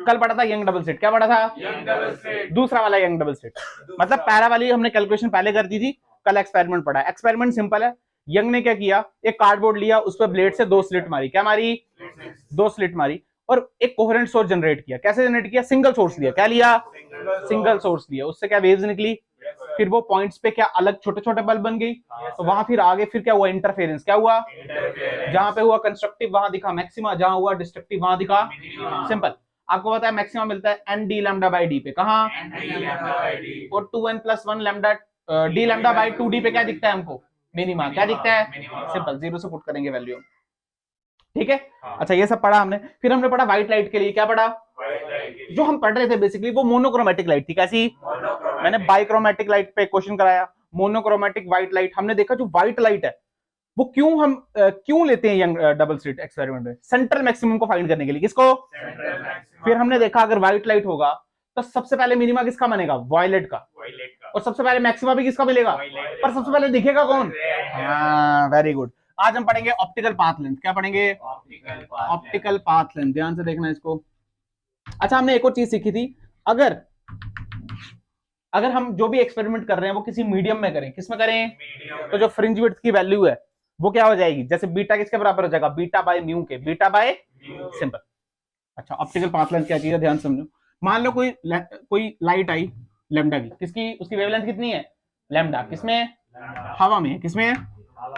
कल पढ़ा था यंग डबल स्लिट, क्या पढ़ा था? Young double slit. दूसरा वाला यंग डबल स्लिट, मतलब पहला वाली हमने कैलकुलेशन पहले कर दी थी, कल एक्सपेरिमेंट पढ़ा। एक्सपेरिमेंट सिंपल है, यंग ने क्या किया, एक कार्डबोर्ड लिया, उस पर ब्लेड से 2 स्लिट मारी, क्या मारी? 2 स्लिट मारी, और एक कोहेरेंट सोर्स जनरेट किया। कैसे जनरेट किया? सिंगल सोर्स लिया, क्या लिया? सिंगल सोर्स लिया। उससे क्या वेव्स निकली, फिर वो पॉइंट्स पे क्या अलग छोटे छोटे बल्ब बन गई, तो वहां फिर आगे फिर क्या हुआ? इंटरफेरेंस। क्या हुआ? जहां पे हुआ कंस्ट्रक्टिव वहां दिखा मैक्सिमा, जहां हुआ डिस्ट्रक्टिव वहां दिखा। सिंपल। आपको पता है मैक्सिमा मिलता है n d lambda by d p, कहां? और 2n+1 lambda D lambda by 2d पे क्या दिखता है हमको? मिनिमा। क्या दिखता है? सिंपल, 0 से पुट करेंगे वैल्यू, ठीक है। अच्छा ये सब पढ़ा हमने। फिर हमने पढ़ा व्हाइट लाइट के लिए, क्या पढ़ा? जो हम पढ़ रहे थे बेसिकली वो मोनोक्रोमेटिक लाइट थी। कैसी? मैंने बाइक्रोमेटिक लाइट पे क्वेश्चन कराया, मोनोक्रोमेटिक व्हाइट लाइट। हमने देखा जो व्हाइट लाइट है वो क्यों लेते हैं यंग डबल स्लिट एक्सपेरिमेंट में? सेंट्रल मैक्सिमम को फाइंड करने के लिए। किसको? फिर हमने देखा अगर व्हाइट लाइट होगा तो सबसे पहले मिनिमा किसका बनेगा? वायलेट का। और सबसे पहले मैक्सिमा भी किसका मिलेगा? पर सबसे पहले दिखेगा कौन? हाँ, वेरी गुड। आज हम पढ़ेंगे ऑप्टिकल पाथ लेंथ। क्या पढ़ेंगे? Optical path length. ध्यान से देखना इसको। अच्छा हमने एक और चीज सीखी थी, अगर हम जो भी एक्सपेरिमेंट कर रहे हैं वो किसी मीडियम में करें, किसमें करें? तो जो फ्रिंज विड्थ की वैल्यू है वो क्या हो जाएगी? जैसे बीटा किसके बराबर हो जाएगा? बीटा बाय म्यू के, बीटा बाय सिंपल। अच्छा ऑप्टिकल पाथ लेंथ क्या चीज है, ध्यान समझो। मान लो कोई लाइट आई लैम्डा की, किसकी? उसकी वेवलेंथ कितनी है? लैम्डा। किसमें? हवा में। किसमें?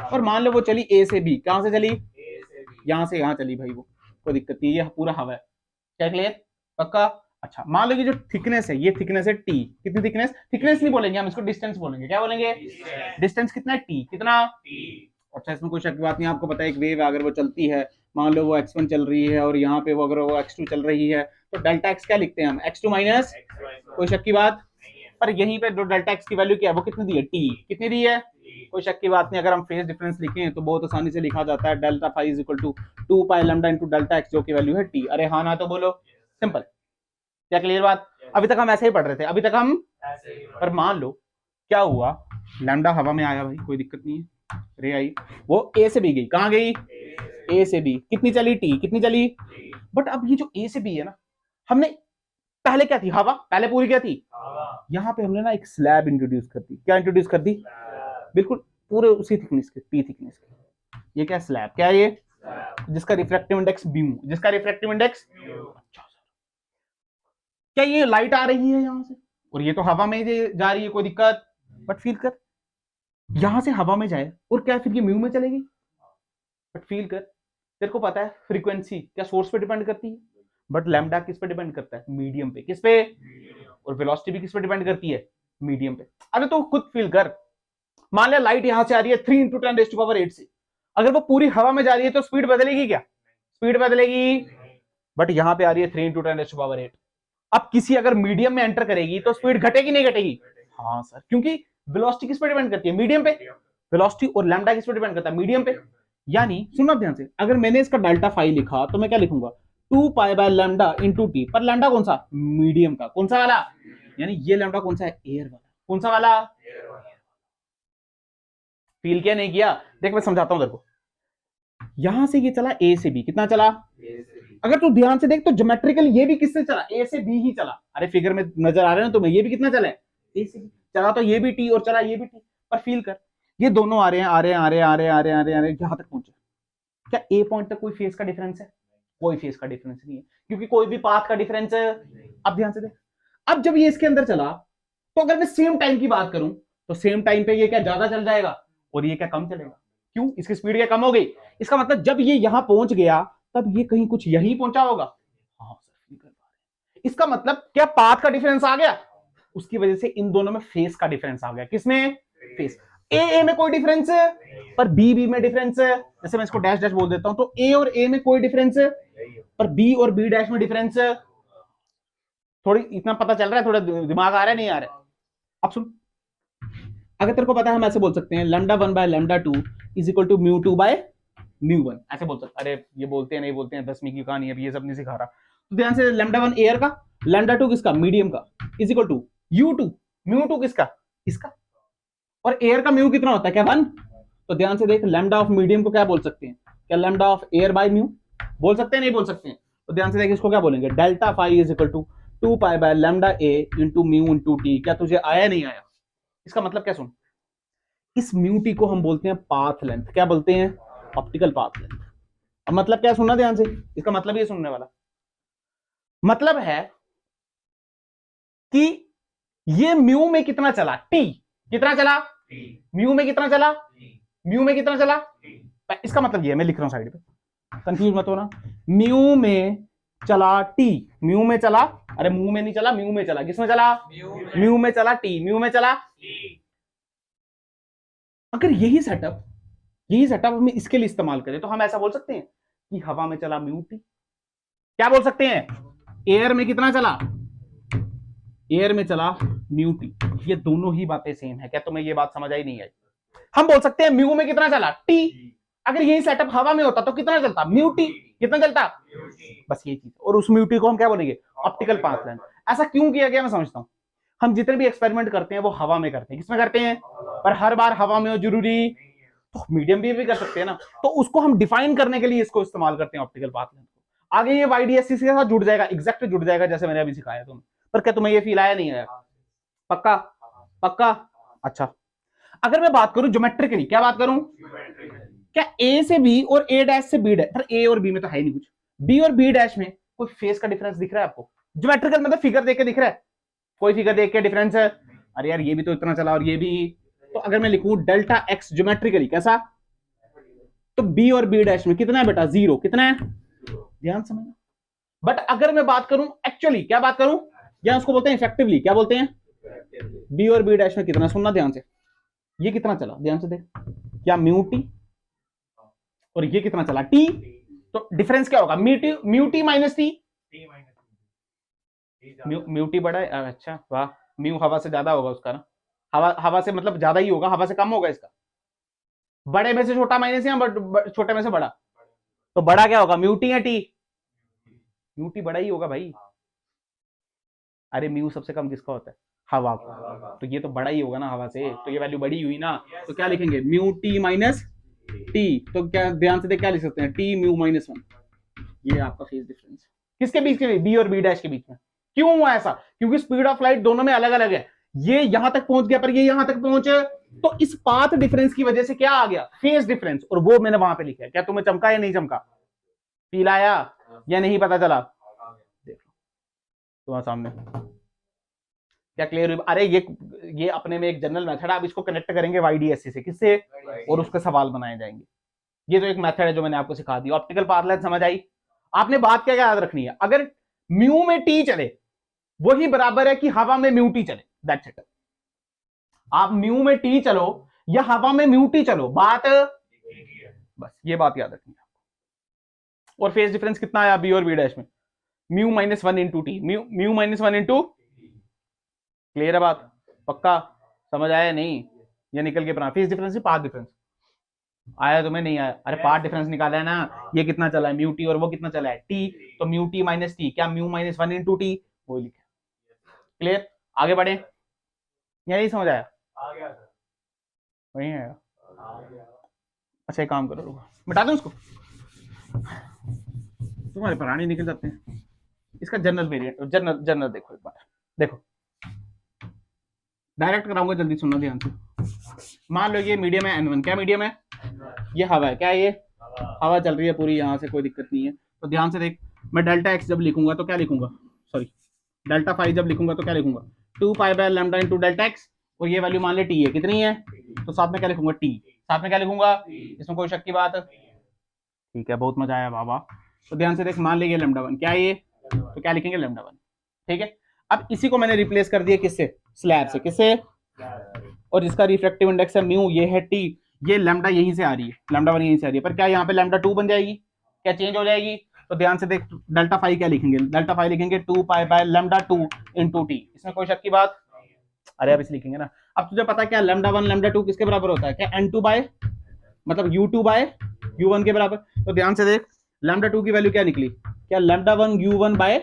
और मान लो वो चली ए से बी। कहां से चली? यहां से यहां चली भाई, वो कोई दिक्कत नहीं, ये पूरा हवा है। क्या क्लियर? पक्का? अच्छा मान लो कि जो थिकनेस है, ये थिकनेस है टी। कितनी थिकनेस? थिकनेस नहीं बोलेंगे हम, इसको डिस्टेंस बोलेंगे। क्या बोलेंगे? डिस्टेंस कितना है? टी। कितना? अच्छा इसमें कोई शक की बात नहीं, आपको पता है एक वेव अगर वो चलती है, मान लो वो x1 चल रही है और यहाँ पे वो अगर वो x2 चल रही है, तो डेल्टा x क्या लिखते हैं हम? x2 minus. कोई शक की बात? पर यहीं पे जो डेल्टा x की वैल्यू क्या है, वो कितनी दी है? t। कितनी दी है? कोई शक की बात नहीं। अगर हम फेज डिफरेंस लिखें तो बहुत आसानी से लिखा जाता है, delta phi is equal to 2 pi lambda into delta x, जो की वैल्यू है t। अरे हाँ ना तो बोलो। सिंपल। क्या क्लियर बात? अभी तक हम ऐसे ही पढ़ रहे थे, अभी तक हम। पर मान लो क्या हुआ, लैम्डा हवा में आया भाई, कोई दिक्कत नहीं है, रे आई, वो ए से बी गई। कहां गई? ए से बी। कितनी चली? टी। कितनी चली? बट अब ये जो ए से बी है ना, हमने पहले क्या थी? हवा। पहले पूरी क्या थी? यहां पे हमने ना एक स्लैब इंट्रोड्यूस कर दी। क्या इंट्रोड्यूस कर दी? बिल्कुल पूरे उसी थिकनेस के, टी थिकनेस के। ये क्या? स्लैब। क्या है ये? जिसका रिफ्रैक्टिव इंडेक्स म्यू। जिसका रिफ्रैक्टिव इंडेक्स। अच्छा क्या ये लाइट आ रही है यहां से, और ये तो हवा में जा रही है, कोई दिक्कत? बट फील कर, यहां से हवा में जाए और क्या फिर ये म्यू में चलेगी? बट फील कर, तेरे को पता है फ्रीक्वेंसी क्या सोर्स पे डिपेंड करती है, बट लैम्डा किस पे डिपेंड करता है? मीडियम पे। किस पे? और वेलोसिटी भी किस पे डिपेंड करती है? मीडियम पे। अरे तो खुद फील कर, मान लिया लाइट यहां से आ रही है 3 × 10⁸ से, अगर वो पूरी हवा में जा रही है तो स्पीड बदलेगी क्या? स्पीड बदलेगी। बट यहां पे आ रही है 3 × 10⁸। अब किसी अगर मीडियम में एंटर करेगी तो स्पीड घटेगी नहीं घटेगी? हाँ सर, क्योंकि वेलोसिटी किस पे डिपेंड करती है? मीडियम पे। वेलोसिटी और लैम्डा किस पे डिपेंड करता है? मीडियम पे। यानी सुनना ध्यान से, अगर मैंने इसका डेल्टा फाई लिखा तो मैं क्या लिखूंगा? 2 pi by lambda into T. पर लैम्डा कौन सा? मीडियम का। कौन सा वाला? यानी ये लैम्डा कौन सा है? एयर वाला। कौन सा वाला? फील किया नहीं किया? देख मैं समझाता हूं तेरे को। यहां से ये चला ए से बी। कितना चला? अगर तू ध्यान से देख तो ज्योमेट्रिकल ये भी किससे चला? ए से बी ही चला। अरे फिगर में नजर आ रहे हैं ना तुम्हें, ये भी कितना चला है? ए से बी चला, तो ये भी टी और चला ये भी टी। पर फील कर, ये दोनों आ रहे हैं, आ रहे हैं, आ रहे हैं, आ रहे हैं, आ रहे हैं, आ रहे हैं, आ रहे हैं, यहां तक पहुंचे। क्या ए पॉइंट तक कोई फेस का डिफरेंस है? कोई फेस का डिफरेंस नहीं है, क्योंकि कोई भी पाथ का डिफरेंस है। अब ध्यान से देख, अब जब ये इसके अंदर चला तो अगर मैं सेम टाइम की बात करूं तो सेम टाइम पे ये क्या ज्यादा चल जाएगा और ये क्या कम चलेगा? क्यों? इसकी स्पीड क्या कम हो गई। इसका मतलब जब ये यहां पहुंच गया तब ये कहीं कुछ यहीं पहुंचा होगा। हाँ सर, इसका मतलब क्या पाथ का डिफरेंस आ गया? उसकी वजह से इन दोनों में फेस का डिफरेंस आ गया। किसमें? फेस। ए में कोई डिफरेंस है, पर बी में डिफरेंस है। जैसे मैं इसको डैश डैश बोल देता हूं तो ए और ए में कोई डिफरेंस है, पर बी और बी डैश में डिफरेंस है। थोड़ी इतना पता चल रहा है? थोड़ा दिमाग आ रहा है नहीं आ रहा है? अब सुन, अगर तेरे को पता है हम ऐसे बोल सकते हैं lambda 1 by lambda 2 is equal to mu 2 by mu 1। ऐसे बोल सकते। अरे ये बोलते हैं नहीं बोलते हैं, 10वीं की कहानी है, ये सब नहीं सिखा रहा। तो ध्यान से, लैम्डा 1 एयर का, लैम्डा 2 किसका? मीडियम का, is equal to u2 mu 2 किसका? इसका। और एयर का म्यू कितना होता है? क्या 1? तो ध्यान से देख, लैम्डा ऑफ मीडियम को क्या बोल सकते हैं? क्या lambda of air by mu बोल सकते हैं नहीं बोल सकते हैं? तो ध्यान से देखिए इसको क्या बोलेंगे, delta phi is equal to 2 pi by lambda A into mu into T. क्या तुझे आया नहीं आया? इसका मतलब क्या सुन, इस म्यू टी को हम बोलते हैं पाथ लेंथ। क्या बोलते हैं? Optical path length. अब मतलब क्या सुनना ध्यान से, इसका मतलब ये सुनने वाला मतलब है कि ये म्यू में कितना चला, टी कितना चला, म्यू में कितना चला, म्यू में कितना चला। इसका मतलब ये मैं लिख रहा हूं साइड पे, कंफ्यूज मत होना। म्यू में चला टी, म्यू में चला, अरे म्यू में नहीं चला, म्यू में चला। किसमें चला? म्यू में चला टी, म्यू में चला। अगर यही सेटअप हम इसके लिए इस्तेमाल करें तो हम ऐसा बोल सकते हैं कि हवा में चला म्यू टी। क्या बोल सकते हैं? एयर में कितना चला, एयर में चला म्यू टी। ये दोनों ही बातें सेम है। क्या तुम्हें ये बात समझ आई नहीं आई? हम बोल सकते हैं म्यू में कितना चला, टी। अगर यही सेटअप हवा में होता तो कितना चलता, म्यू टी। कितना चलता, बस ये चीज। और उस म्यू टी को हम क्या बोलेंगे, ऑप्टिकल पाथ लेंथ। ऐसा क्यों किया गया मैं समझता हूं। हम जितने भी एक्सपेरिमेंट करते हैं वो हवा में करते हैं। किसमें करते हैं? पर हर बार हवा में हो जरूरी, तो मीडियम भी कर सकते हैं ना। तो उसको हम डिफाइन करने के लिए इसको इस्तेमाल करते हैं, ऑप्टिकल पाथ लेंथ को। आगे ये वाईडीएससी के साथ जुड़ जाएगा, एग्जैक्ट जुड़ जाएगा जैसे मैंने अभी सिखाया तुम्हें। पर क्या तुम्हें ये फील आया नहीं आया? पक्का? पक्का? अच्छा, अगर मैं बात करूं ज्योमेट्रिकली, क्या बात करूं, क्या ए से बी और ए डैश से बी डैश, पर ए और बी में तो है ही नहीं कुछ, बी और बी डैश में कोई फेस का डिफरेंस दिख रहा है आपको? ज्योमेट्रिकल मतलब फिगर देख के दिख रहा है? कोई फिगर देख के डिफरेंस है? अरे यार ये भी तो इतना चला और ये भी। तो अगर मैं लिखूं डेल्टा एक्स ज्योमेट्रिकली कैसा, तो बी और बी डैश में कितना है बेटा, 0। कितना है, ध्यान समझना। बट अगर मैं बात करूं एक्चुअली, क्या बात करूं, या उसको बोलते हैं इफेक्टिवली, क्या बोलते हैं, बी और बी डैश में कितना, सुनना ध्यान से, ये कितना चला ध्यान से देख, क्या म्यू टी, और ये कितना चला टी। तो डिफरेंस क्या होगा, mu T minus T. Mu T बड़ा है, अच्छा वाह, म्यू हवा से ज्यादा होगा उसका ना, हवा से मतलब ज्यादा ही होगा, हवा से कम होगा इसका। बड़े में से छोटा माइनस या छोटे में से बड़ा, तो बड़ा क्या होगा, म्यू टी या टी? म्यू टी बड़ा ही होगा भाई। अरे म्यू सबसे कम किसका होता है, हवा का, तो ये तो बड़ा ही होगा ना हवा से, तो ये वैल्यू बड़ी हुई ना। तो क्या लिखेंगे, म्यू टी माइनस टी। तो क्या ध्यान से देख, क्या लिख सकते हैं, टी म्यू माइनस 1। ये आपका फेज डिफरेंस किसके बीच के, बी और बी डैश के बीच में। क्यों हुआ ऐसा, क्योंकि स्पीड ऑफ लाइट दोनों में अलग अलग है। ये यहां तक पहुंच गया पर ये यहां तक पहुंचे, तो इस पाथ डिफरेंस की वजह से क्या आ गया, फेज डिफरेंस। और वो मैंने वहां पे लिखा है। क्या तुम्हें चमका या नहीं चमका, फील आया या नहीं पता चला? देख लो तुम्हारे सामने, क्या क्लियर हुई? अरे ये अपने में एक जनरल मेथड है, आप इसको कनेक्ट करेंगे वाईडीएससी से, किससे, और उसके सवाल बनाए जाएंगे। ये तो एक मेथड है जो मैंने आपको सिखा दी। ऑप्टिकल पाथ लेंथ समझ आई? आपने बात क्या याद रखनी है, अगर म्यू में टी चले वही बराबर है कि हवा में म्यू टी चले, दैट्स इट। आप म्यू में टी चलो या हवा में म्यू टी चलो, बात बस ये बात याद रखनी है। और फेज डिफरेंस कितना आया बी और बी डैश में, mu minus 1 into T, mu minus 1 into. Clear है बात? पक्का? समझ आया नहीं? ये निकल के बना, फेज डिफरेंस पाथ डिफरेंस आया तुम्हें, नहीं आया? अरे पाथ डिफरेंस निकाला है ना, ये कितना चला है म्यू टी और वो कितना चला है टी, तो म्यू टी माइनस टी, क्या म्यू माइनस 1 इंटू टी, वो लिखा। क्लियर? आगे बढ़े, या नहीं समझ आया? वही है। अच्छा एक काम करो, रुको मिटा दूं उसको, तुम्हारे प्राणी निकल जाते हैं। इसका जनरल वेरिएंट, जनरल देखो एक बार, देखो डायरेक्ट कराऊंगा, जल्दी सुनना ध्यान से। मान लो ये मीडियम है N1, क्या मीडियम है, ये हवा है, क्या है ये हवा चल रही है पूरी, यहां से कोई दिक्कत नहीं है। तो ध्यान से देख, मैं डेल्टा एक्स जब लिखूंगा तो क्या लिखूंगा, सॉरी डेल्टा फाई जब लिखूंगा तो क्या लिखूंगा, 2 pi by lambda into delta x, और ये वैल्यू मान ले टी है, कितनी है, तो साथ में क्या लिखूंगा टी, साथ में क्या लिखूंगा, इसमें कोई शक की बात, ठीक है, बहुत मजा आया बाबा। तो ध्यान से देख, मान लीजिए लैम्डा 1 क्या है ये, तो क्या लिखेंगे लैम्डा 1, ठीक है। अब इसी को मैंने रिप्लेस कर दिया किससे, स्लैब से, किससे, और जिसका रिफ्रैक्टिव इंडेक्स है म्यू, ये है टी, ये लैम्डा यहीं से आ रही है, लैम्डा 1 यहीं से आ रही है, पर क्या यहाँ पे लैम्डा 2 बन जाएगी, क्या चेंज हो जाएगी। तो ध्यान से देख, डेल्टा फाई क्या लिखेंगे, डेल्टा फाई लिखेंगे 2 pi by lambda 2 into T, इसमें कोई शक की बात। अरे अब इसे लिखेंगे ना। अब तुझे पता है क्या लैम्डा 1 लैम्डा 2 किसके बराबर होता है, क्या n2 बाय मतलब u2 बाय u1 के बराबर। तो ध्यान से देख, लैम्डा 2 की वैल्यू क्या निकली, क्या लैम्डा 1 u1 बाय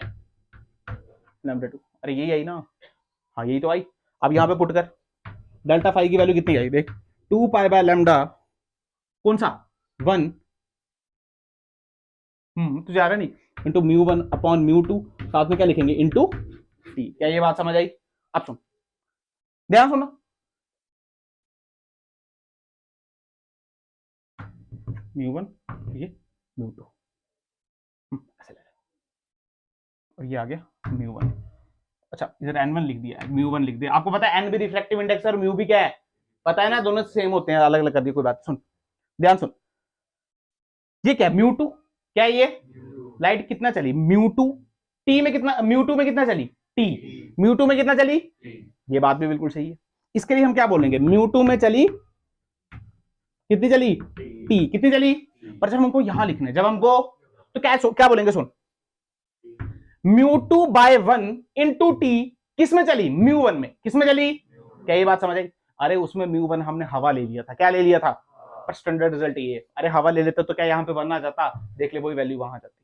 लैम्डा 2, अरे यही आई ना, हाँ यही तो आई। अब यहाँ पे पुट कर, डेल्टा फाई की वैल्यू कितनी आई देख, 2 पाई बाय लैम्डा कौन सा 1 तुझे आ रहा नहीं, into mu one upon mu two, साथ में क्या लिखेंगे इंटू टी। क्या ये बात समझ आई? अब सुन, ध्यान सुनो, म्यू वन ये म्यू टू ऐसे ले, और ये आ गया म्यू वन। अच्छा इधर एन वन लिख दिया, म्यू वन लिख दिया। आपको पता है एन भी रिफ्रैक्टिव इंडेक्स और म्यू भी क्या है पता है ना, दोनों सेम होते हैं, अलग अलग कर दिया कोई बात। सुन ध्यान सुन, ये क्या म्यू टू, क्या ये लाइट कितना चली म्यू टू, टी में कितना, म्यू टू में कितना चली टी, म्यू टू में कितना चली, ये बात भी बिल्कुल सही है। इसके लिए हम क्या बोलेंगे, म्यू टू में चली कितनी चली टी, कितनी चली। पर जब हमको यहां लिखना है, जब हमको तो क्या बोलेंगे, सुन mu two by one into T किस में चली, म्यू वन में, किस में चली। क्या ये बात समझ आई? अरे उसमें म्यू वन हमने हवा ले लिया था, क्या ले लिया था, पर स्टैंडर्ड रिजल्ट ये, अरे हवा ले लेते तो क्या यहाँ पे वन आ जाता, देख ले वही वैल्यू वहां आ जाती।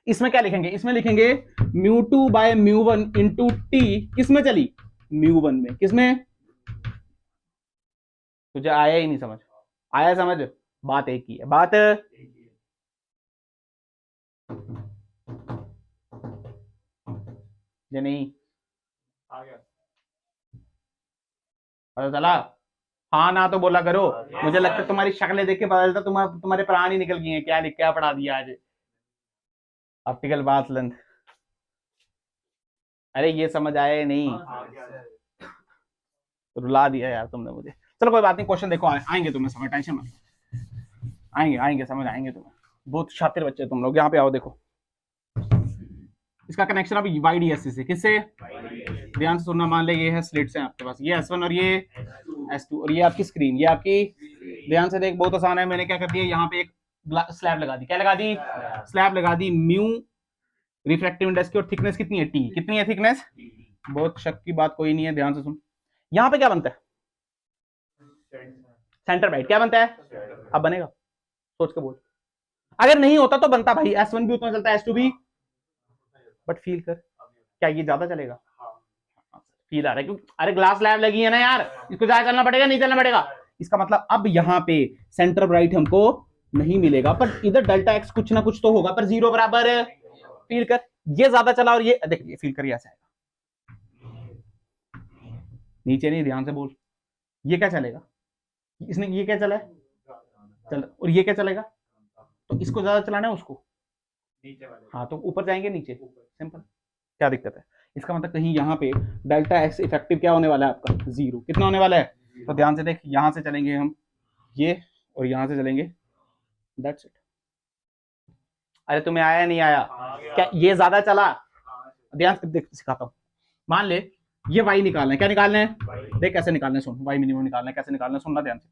इसमें क्या लिखेंगे, इसमें लिखेंगे mu two by mu one into T किस में चली, म्यू वन में, किसमें। तुझे आया ही नहीं समझ, आया समझ, बात एक ही है, बात ये नहीं आ गया। पता चला। हाँ ना तो बोला करो, मुझे लगता है तुम्हारी शक्लें देख के पता चलता तुम्हारे प्राण ही निकल गई हैं, क्या लिख क्या पढ़ा दिया आज, ऑप्टिकल बात लेंथ। अरे ये समझ आया नहीं, रुला दिया यार तुमने मुझे। चलो कोई बात नहीं, क्वेश्चन देखो आएंगे तुम्हें समझ, टेंशन मत, आएंगे समझ आएंगे तुम्हें, बहुत शातिर बच्चे तुम लोग। यहाँ पे आओ देखो, इसका कनेक्शन अब YDSC से, किससे, ध्यान से सुनना, मान ले ये है स्लिट्स हैं आपके पास, ये S1 और ये S2 और ये आपकी स्क्रीन, ये आपकी, ध्यान से देख बहुत आसान है। मैंने क्या कर दिया, यहाँ पे एक स्लैब लगा दी, क्या लगा दी, स्लैब लगा दी, म्यू रिफ्रैक्टिव इंडेक्स की, और थिकनेस कितनी है टी, कितनी है थिकनेस, बहुत शक की बात कोई नहीं है, ध्यान से सुन। यहाँ पे क्या बनता है, सेंटर ब्राइट, क्या बनता है, अब बनेगा, सोच के बोल। अगर नहीं होता तो बनता भाई, S1 भी उतना चलता है, S2 भी, बट फील कर, क्या ये ज्यादा चलेगा, फील आ रहा है क्यों, अरे ग्लास लैब लगी है ना यार, इसको ज्यादा चलना पड़ेगा, नहीं चलना पड़ेगा। इसका मतलब अब यहाँ पे सेंटर ब्राइट हमको नहीं मिलेगा, पर इधर डेल्टा एक्स कुछ ना कुछ तो होगा, पर जीरो बराबर, फील कर, ये ज्यादा चला और ये देखिए फील कर, ऐसा आएगा, नीचे नहीं, ध्यान से बोल, ये क्या चलेगा, इसने ये क्या चला है चल, और ये क्या चलेगा, तो इसको ज्यादा चलाना है उसको नीचे वाले, हाँ तो ऊपर जाएंगे नीचे, सिंपल, क्या दिक्कत है। इसका मतलब कहीं यहाँ पे डेल्टा एक्स इफेक्टिव क्या होने वाला है आपका, जीरो, कितना होने वाला है, तो ध्यान से देख, यहां से चलेंगे हम ये, और यहां से चलेंगे, दैट्स इट। अरे तुम्हें आया नहीं आया, क्या ये ज्यादा चला, ध्यान से देख सिखाता हूँ, मान ले ये y निकालना है, क्या निकालना है, देख कैसे निकालना है, सुन y मिनिमम निकालना है, कैसे निकालना है, सुनना ध्यान से।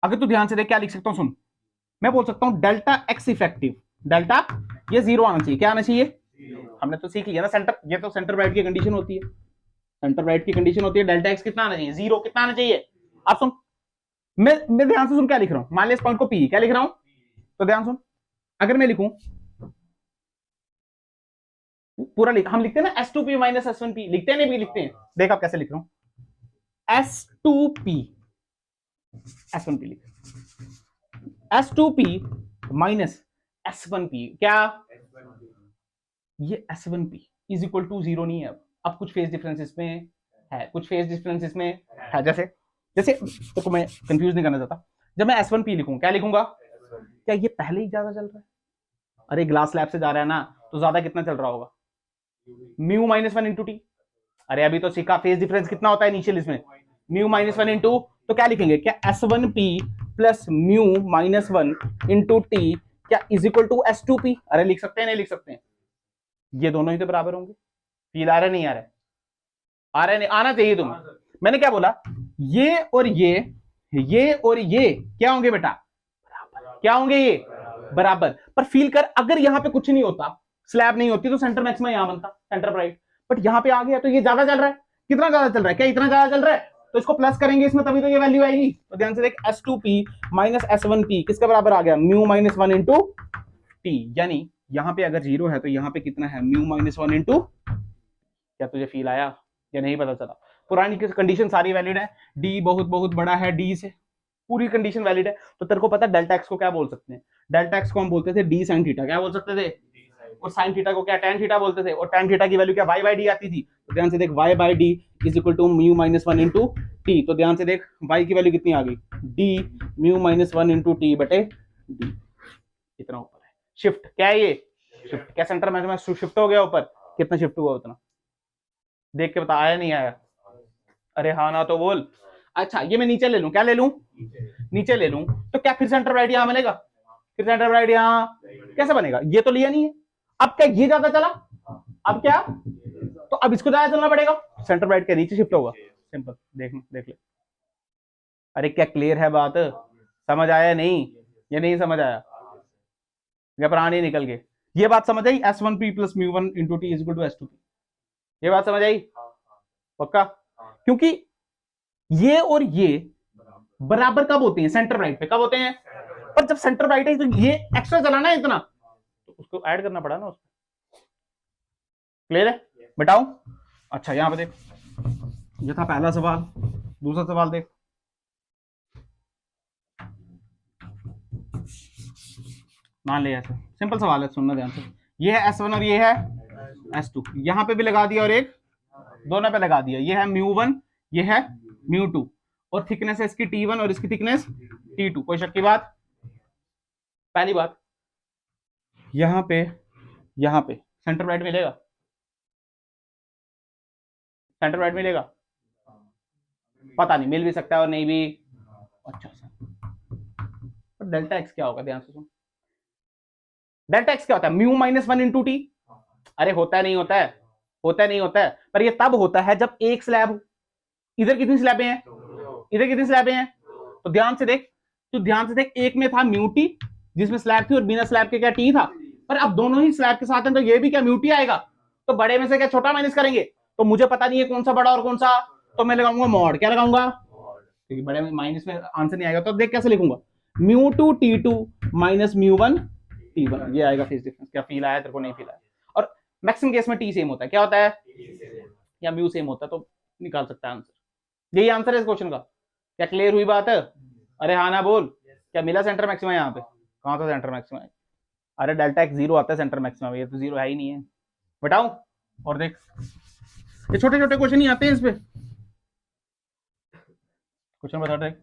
अगर तू ध्यान से देख क्या लिख सकता हूँ, सुन, मैं बोल सकता हूँ डेल्टा एक्स इफेक्टिव, डेल्टा ये जीरो आना चाहिए, क्या आना चाहिए, हमने तो सीख लिया ना सेंटर, ये तो सेंटर ब्राइट की कंडीशन होती है, सेंटर ब्राइट की कंडीशन होती है, डेल्टा एक्स कितना आना चाहिए, जीरो, कितना आना चाहिए। अब सुन, मैं ध्यान से सुन क्या लिख रहा हूं, मान लिया इस पॉइंट को पी, क्या लिख रहा हूं, तो ध्यान सुन, अगर मैं लिखूं पूरा लिख, हम लिखते हैं ना S2P माइनस S1P, लिखते हैं नहीं भी लिखते हैं, देख आप कैसे लिख रहा हूं, S2P S1P लिख, S2P माइनस S1P, क्या ये S1P is equal to zero नहीं है, अब कुछ फेज डिफरेंस इसमें है, कुछ फेज डिफरेंस इसमें है, जैसे तो मैं कंफ्यूज नहीं करना चाहता, जब मैं S1P लिखूं क्या लिखूंगा, क्या ये पहले ही ज्यादा चल रहा है, अरे ग्लास लैब से जा रहा है ना, तो ज्यादा कितना चल रहा होगा, mu minus one into T, अरे अभी तो सीखा फेज डिफरेंस कितना होता है इनिशियल इसमें, म्यू माइनस वन इंटू, तो क्या लिखेंगे, क्या S1P plus mu minus one into T क्या इज इक्वल टू S2P, अरे लिख सकते हैं नहीं लिख सकते हैं, ये दोनों ही तो बराबर होंगे, फील आ रहा नहीं आ रहा है, आ रहा नहीं, आना चाहिए तुम्हें। मैंने क्या बोला, ये और ये और ये क्या होंगे बेटा, क्या होंगे ये बराबर, पर फील कर अगर यहाँ पे कुछ नहीं होता, स्लैब नहीं होती, तो सेंटर मैक्सिमम यहाँ बनता, सेंटर ब्राइट, बट यहाँ पे आ गया तो ये ज्यादा चल रहा है, कितना ज्यादा चल रहा है, क्या इतना ज्यादा चल रहा है, तो इसको प्लस करेंगे इसमें तभी तो ये वैल्यू आएगी। तो ध्यान से देख, S2P माइनस S1P किसका बराबर आ गया, mu minus one into T, यानी यहाँ पे अगर जीरो है तो यहाँ पे कितना है, म्यू माइनस वन इंटू, क्या तुझे फील आया या नहीं पता चला, पुरानी कंडीशन सारी वैलिड है, डी बहुत बहुत बड़ा है, डी से पूरी कंडीशन वैलिड है, तो तेरे को पता डेल्टा एक्स को क्या बोल सकते हैं, डेल्टा एक्स को हम बोलते थे डी साइन थीटा, क्या बोल सकते थे, और साइन थीटा को क्या टेन थीटा बोलते थे, और टेन थीटा की वैल्यू क्या वाई बाई डी आती थी। तो ध्यान से देख Y by D is equal to mu minus one into T. तो ध्यान से देख वाई की वैल्यू कितनी आ गई, D mu minus one into T बटे डी। इतना ऊपर है शिफ्ट, क्या है ये शिफ्ट, क्या सेंटर में शिफ्ट हो गया ऊपर, कितना शिफ्ट हुआ उतना देख के बता, आया नहीं आया, अरे हाँ ना तो बोल। अच्छा ये मैं नीचे ले लूं, क्या ले लूं, नीचे ले लूं, तो क्या फिर सेंटर राइट यहां मिलेगा, फिर सेंटर राइट यहां कैसे बनेगा, ये तो लिया नहीं है, अब क्या ये ज्यादा चला, अब क्या, तो अब इसको ज्यादा चलना पड़ेगा, सेंटर राइट के नीचे शिफ्ट होगा, सिंपल, देख ले। अरे क्या क्लियर है बात, समझ आया नहीं, ये नहीं समझ आया, घबराने निकल गए, ये बात समझ आई, S1P plus mu one into T is equal to S2P, ये बात समझ आई पक्का, क्योंकि ये और ये बराबर कब होते हैं, सेंटर राइट पे कब होते हैं, पर जब सेंटर राइट है तो ये एक्स्ट्रा चलाना है इतना, तो उसको ऐड करना पड़ा ना उसको, क्लियर है बताओ। अच्छा यहां पे देख, ये था पहला सवाल, दूसरा सवाल देख, मान ले ऐसे सिंपल सवाल है, सुनना ध्यान से, ये है S1 और ये है S2, यहां पे भी लगा दिया और एक दोनों पे लगा दिया, ये है म्यू वन ये है म्यू टू, और थिकनेस है इसकी T1 और इसकी थिकनेस T2, कोई शक की बात। पहली बात यहां पे सेंटर राइट मिलेगा, सेंटर राइट मिलेगा, पता नहीं मिल भी सकता है और नहीं भी। अच्छा सर डेल्टा एक्स क्या होगा, ध्यान से सुन, डेल्टा एक्स क्या होता है, mu minus one into T, अरे होता है नहीं होता है, होता है नहीं होता है, पर ये तब होता है जब एक स्लैब हो, इधर कितनी स्लैबें हैं, इधर कितनी स्लैबें हैं, तो ध्यान से देख, एक में था म्यू टी जिसमें स्लैब थी और बिना स्लैब के क्या टी था, पर अब दोनों ही स्लैब के साथ हैं तो ये भी क्या म्यू टी आएगा, तो बड़े में से क्या छोटा माइनस करेंगे, तो मुझे पता नहीं है कौन सा बड़ा और कौन सा, तो मैं लगाऊंगा मॉड, क्या लगाऊंगा, क्योंकि बड़े में माइनस में आंसर नहीं आएगा, तो देख कैसे लिखूंगा, mu two T two minus mu one T one, ये आएगा फेज डिफरेंस, क्या फील आया तेरे को, नहीं फील आया, और मैक्सिमम केस में टी सेम होता है, क्या होता है या म्यू सेम होता है, तो निकाल सकता है आंसर, यही आंसर है इस क्वेश्चन का, क्या क्लियर हुई बात है, अरे हाँ ना बोल, क्या मिला सेंटर मैक्सिमम यहाँ पे, कहाँ था सेंटर मैक्सिमम, अरे डेल्टा एक्स जीरो आता है सेंटर मैक्सिमम, ये तो जीरो है ही नहीं है, बताओ। और देख ये छोटे छोटे क्वेश्चन ही आते हैं इस पे, क्वेश्चन बता देख,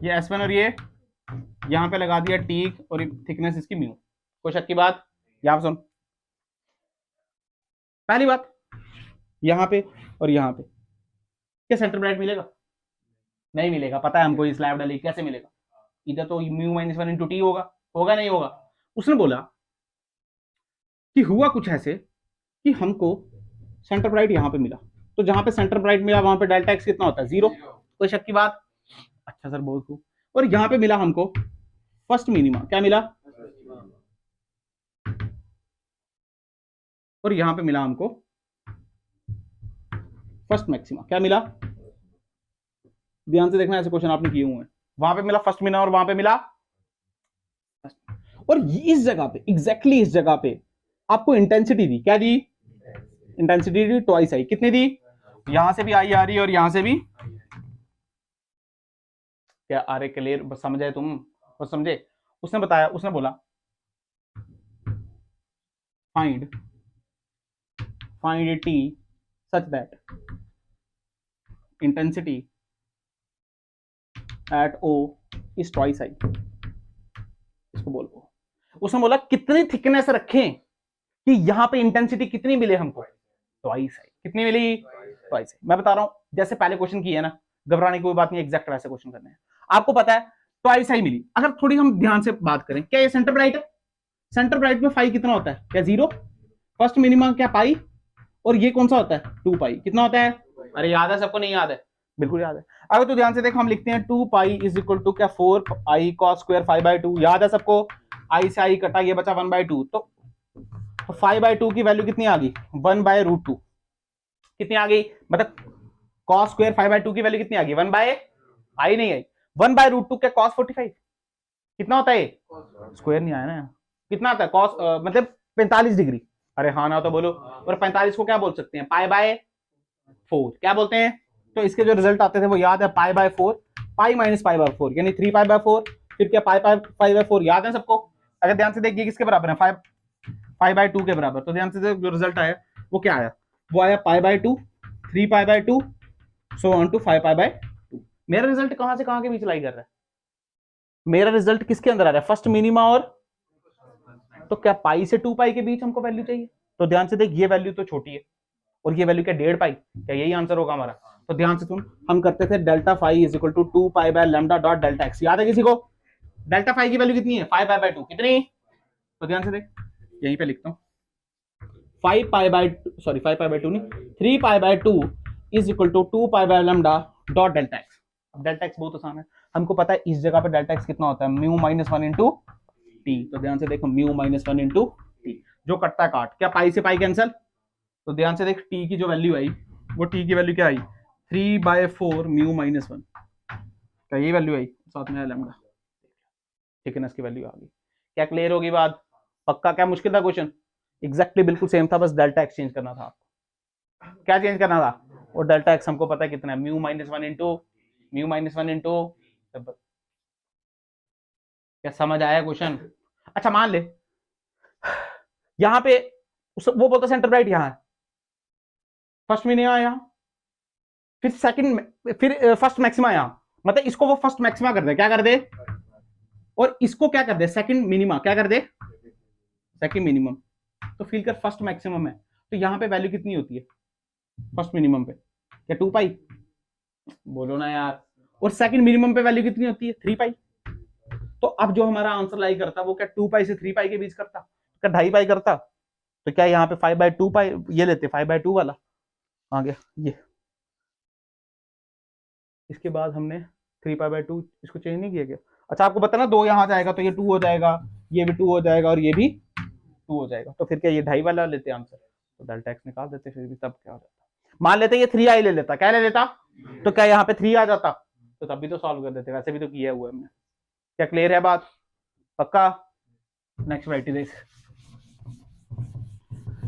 ये S1 और ये यहां पे लगा दिया टी और थिकनेस इसकी म्यू, कोई शक की बात, यहां सुन, पहली बात यहां पे और यहां पे क्या सेंटर ब्राइट मिलेगा, नहीं मिलेगा, पता है हमको, ये स्लैब डाली कैसे मिलेगा, इधर तो mu minus one into T होगा नहीं होगा। उसने बोला कि हुआ कुछ ऐसे कि हमको सेंटर ब्राइट यहां पे मिला, तो जहां पे सेंटर ब्राइट मिला वहां पे डेल्टा एक्स कितना होता है, जीरो, कोई शक की बात, अच्छा सर बहुत खूब, और यहां पे मिला हमको फर्स्ट मिनिमा, क्या मिला, और यहां पे मिला हमको फर्स्ट मैक्सिमा, क्या मिला, ध्यान से देखना, ऐसे क्वेश्चन आपने किए हुए हैं, वहां पे मिला फर्स्ट मिनिमा और वहां पे मिला, और इस जगह पे एग्जैक्टली इस जगह पे आपको इंटेंसिटी दी, क्या दी, इंटेंसिटी दी ट्वाइस आई, कितनी दी, यहां से भी आई आ रही है और यहां से भी, क्या आ रहे क्लियर, बस समझे तुम, बस समझे, उसने बताया, उसने बोला find T such that intensity at O is twice I, इसको बोलो, उसने बोला कितनी थिकनेस रखें कि यहां पे इंटेंसिटी कितनी मिले हमको, ट्वाइस आई, कितनी मिली, ट्वाइस आई, मैं बता रहा हूं जैसे पहले क्वेश्चन किया ना, घबराने की कोई बात नहीं, एग्जैक्ट वैसे क्वेश्चन करने हैं, आपको पता है ट्वाइस आई मिली, अगर थोड़ी हम ध्यान से बात करें, क्या ये सेंटर ब्राइट है, सेंटर ब्राइट में फाई कितना होता है, क्या जीरो, फर्स्ट मिनिमम क्या पाई, और ये कौन सा होता है 2 पाई, कितना होता है, अरे याद है सबको, नहीं याद है, बिल्कुल याद है, अगर तो ध्यान से देख हम लिखते हैं 2 पाई इज इक्वल टू क्या 4 आई कॉस स्क्वायर 5/2, याद है सबको, आई से आई कटा, ये बचा 1/2, तो 5/2 की वैल्यू कितनी आ गई, 1/√2, कितनी आ गई, मतलब कॉस स्क्वायर 5/2 की वैल्यू कितनी आ गई, 1 बाय आई नहीं आई, 1/√2 क्या कॉस 45, कितना होता है, स्क्वायर नहीं आया ना, कितना आता है कॉस, मतलब 45 डिग्री, अरे हाँ ना तो बोलो, और 45 को क्या बोल सकते हैं, पाई बाय 4, क्या बोलते हैं तो इसके जो रिजल्ट आते थे वो याद है, pi by 4, pi minus pi by 4 यानी 3 पाई बाय 4, फिर क्या पाई बाय 4 याद है सबको। अगर ध्यान से देखिए किसके बराबर है, 5 बाय 2 के बराबर। तो ध्यान से जो रिजल्ट आया वो क्या आया, वो आया pi by 2, 3 pi by 2 so on to 5 pi by 2। मेरा रिजल्ट कहां से कहां के बीच लाई कर रहा है, मेरा रिजल्ट किसके अंदर आ रहा है, फर्स्ट मिनिमा और, तो क्या पाई से 2 पाई के बीच हमको वैल्यू चाहिए। तो ध्यान से देख ये वैल्यू तो छोटी है और ये वैल्यू क्या 1.5 पाई, क्या यही आंसर होगा हमारा। तो ध्यान से सुन, हम करते थे delta phi is equal to 2 pi by lambda dot delta X, याद है किसी को। डेल्टा फाई की वैल्यू कितनी है, 5 पाई बाय 2 कितनी, तो ध्यान से देख यहीं पे लिखता हूं 5 पाई बाय 2 नहीं 3 pi by 2 is equal to 2 pi by lambda dot delta X. अब डेल्टा एक्स बहुत आसान है, हमको पता है इस जगह पे डेल्टा एक्स कितना होता है, म्यू माइनस 1 इंटू टी। तो ध्यान से देखो म्यू माइनस 1 इंटू टी, जो कटता है काट, क्या पाई से पाई कैंसल। तो ध्यान से देख टी की जो वैल्यू आई, वो टी की वैल्यू क्या आई, 3 बाय 4 म्यू माइनस 1, क्या ये वैल्यू आई, साथ में लैम्डा, थिकनेस की वैल्यू आ गई। क्या क्लियर होगी बात, पक्का। क्या मुश्किल था क्वेश्चन, एग्जैक्टली बिल्कुल सेम था, बस डेल्टा एक्स चेंज करना था आपको। क्या चेंज करना था, और डेल्टा एक्स हमको पता है कितना है, mu minus 1 into mu minus 1 into. क्या समझ आया क्वेश्चन। अच्छा मान ले यहां पे वो बोलता सेंटर राइट यहां है, फर्स्ट मिनिमा यहां, फिर सेकंड, फिर फर्स्ट मैक्सिमा यहां, मतलब इसको वो फर्स्ट मैक्सिमा कर दे, क्या कर दे, और इसको क्या कर दे सेकंड मिनिमा, क्या कर दे सेकंड मिनिमम। तो फील कर फर्स्ट मैक्सिमम है, तो यहां पे वैल्यू कितनी होती है फर्स्ट मिनिमम पे, क्या 2 पाई, बोलो ना यार। और सेकंड मिनिमम पे वैल्यू कितनी होती है 3 पाई। तो अब जो हमारा आंसर लाई करता वो क्या 2 पाई से 3 पाई के बीच करता, क्या 2.5 पाई करता। तो क्या यहाँ पे 5 बाय 2 पाई ये लेते, 5 बाय 2 वाला आ गया ये। इसके बाद हमने 3 पाई बाय 2 इसको चेंज नहीं किया क्या। अच्छा आपको पता ना 2 यहाँ जाएगा तो ये 2 हो जाएगा, ये भी 2 हो जाएगा और ये भी 2 हो जाएगा। तो फिर क्या ये 2.5 वाला लेते आंसर, तो डेल्टा एक्स निकाल देते, फिर भी तब क्या हो जाता, मान लेते ये 3 आई ले लेता, क्या ले लेता, तो क्या यहाँ पे 3 आ जाता, तो तब भी तो सॉल्व कर देते, वैसे भी तो किया हुआ है हमने। क्या क्लियर है बात, पक्का। नेक्स्ट वैरायटी देख,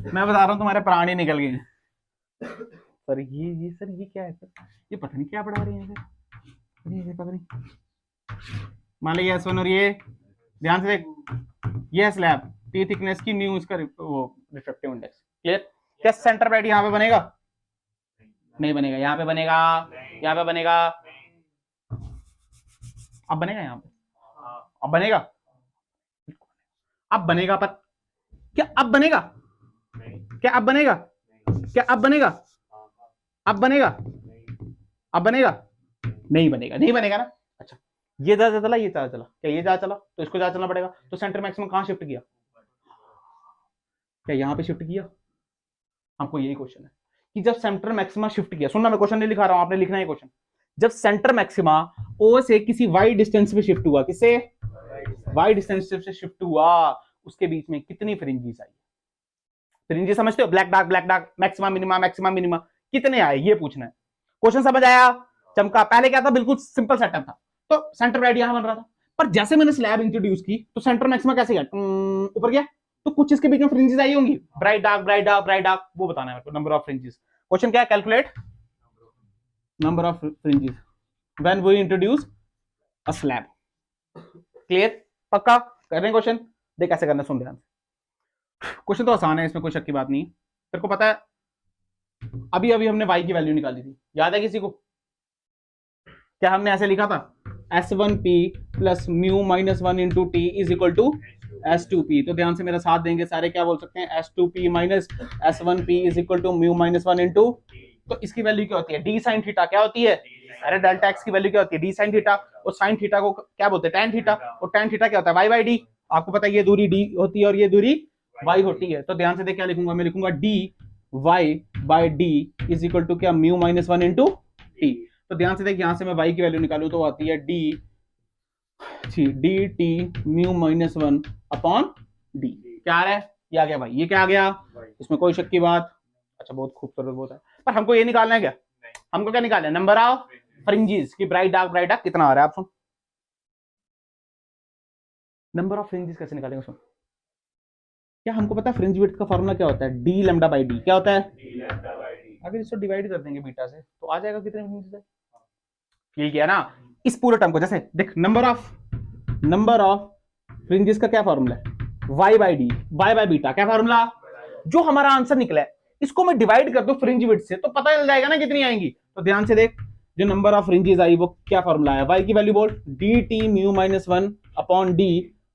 मैं बता रहा हूँ तुम्हारे प्राणी निकल गए सर। ये क्या है सर, ये पता नहीं क्या पढ़ा रहे हैं सर, ये पता नहीं। मान लीजिए S1 और ये ध्यान से देख, ये स्लैब टी थिकनेस की म्यू इसका वो रिफ्रैक्टिव इंडेक्स, क्लियर। क्या सेंटर ब्राइट यहाँ पे बनेगा, नहीं बनेगा, यहाँ पे बनेगा, यहाँ पे बनेगा, अब बनेगा यहाँ पे, अब बनेगा, अब बनेगा, पर क्या अब बनेगा, क्या अब बनेगा, क्या अब बनेगा, अब बनेगा, अब बनेगा, नहीं बनेगा, नहीं बनेगा ना। अच्छा ये ज्यादा चला, ये ज्यादा चला, क्या ये ज्यादा चला, तो इसको ज्यादा चलना पड़ेगा। तो सेंटर मैक्सिमम कहां शिफ्ट किया, क्या यहां पे शिफ्ट किया। हमको यही क्वेश्चन है कि जब सेंटर मैक्सिमा शिफ्ट किया, सुनना मैं क्वेश्चन नहीं लिखा रहा हूं, आपने लिखना है क्वेश्चन। जब सेंटर मैक्सिमा ओ से किसी वाई डिस्टेंस पे शिफ्ट हुआ, किससे वाई डिस्टेंस से शिफ्ट हुआ, उसके बीच में कितनी फ्रिंजेस आई। फ्रिंजेस समझते हो, ब्लैक डार्क, मैक्सिमा मिनिमा कितने आए, ये पूछना है। क्वेश्चन समझ आया, चमका। पहले क्या था, बिल्कुल सिंपल सेटअप था, तो सेंटर राइट यहां बन रहा था, पर जैसे मैंने स्लैब इंट्रोड्यूस की तो सेंटर मैक्सिमा कैसे गया, ऊपर गया, तो कुछ इसके बीच में फ्रिंजेस आई होंगी, ब्राइट डार्क, वो बताना है नंबर ऑफ फ्रिंजेस। क्वेश्चन क्या है, calculate number of fringes when we introduce a slab. Clear, पक्का कर रहे हैं क्वेश्चन, देख कैसे करना, सुन ध्यान। क्वेश्चन तो आसान है, इसमें कोई शक की बात नहीं। तेरे को पता है अभी अभी हमने y की वैल्यू निकाली थी, याद है किसी को। क्या हमने ऐसे लिखा था, S1p plus mu minus 1 into T is equal to S2p। तो ध्यान से मेरा साथ देंगे सारे, क्या बोल सकते हैं, S2p minus S1p is equal to mu minus 1 into, तो इसकी वैल्यू क्या होती है, डी साइन थीटा। क्या होती है, अरे डेल्टा एक्स की वैल्यू क्या होती है, डी साइन थीटा, और साइन थीटा को क्या बोलते हैं, टैन थीटा, और टैन थीटा क्या होता है, y बाई डी। आपको पता है ये दूरी d होती है और ये दूरी y होती है। तो ध्यान से देख क्या लिखूंगा, मैं लिखूंगा D y by D is equal to क्या, म्यू माइनस 1 इंटू टी। तो ध्यान से देख यहां से मैं y की वैल्यू निकालू तो आती है D T mu minus 1 upon D. क्या आ रहा है, ये आ गया भाई, ये क्या आ गया, इसमें कोई शक की बात। अच्छा बहुत खूबसूरत बहुत है, पर हमको ये निकालना है क्या, हमको क्या निकालना है, नंबर ऑफ फ्रिंजेस की ब्राइट डार्क कितना आ रहा है। आप सुन, नंबर ऑफ फ्रिंजेस कैसे निकालेंगे, सुन। क्या हमको पता है फ्रिंज विड्थ का फॉर्मूला क्या होता है, डी लैम्डा बाई डी। क्या होता है, अगर इसको डिवाइड कर देंगे बीटा से तो आ जाएगा कितने फ्रिंजेस है। फील किया ना इस पूरे टर्म को। जैसे देख नंबर ऑफ फ्रिंजेस का क्या फॉर्मूला है, y by D, y by beta, क्या फॉर्मूला। जो हमारा आंसर निकला है इसको मैं डिवाइड कर दूं फ्रिंज विड्थ से तो पता चल जाएगा ना कितनी आएंगी। तो ध्यान से देख जो नंबर ऑफ फ्रिंजेस आई वो क्या फॉर्मूला है, y की वैल्यू बोल D T mu minus 1 upon D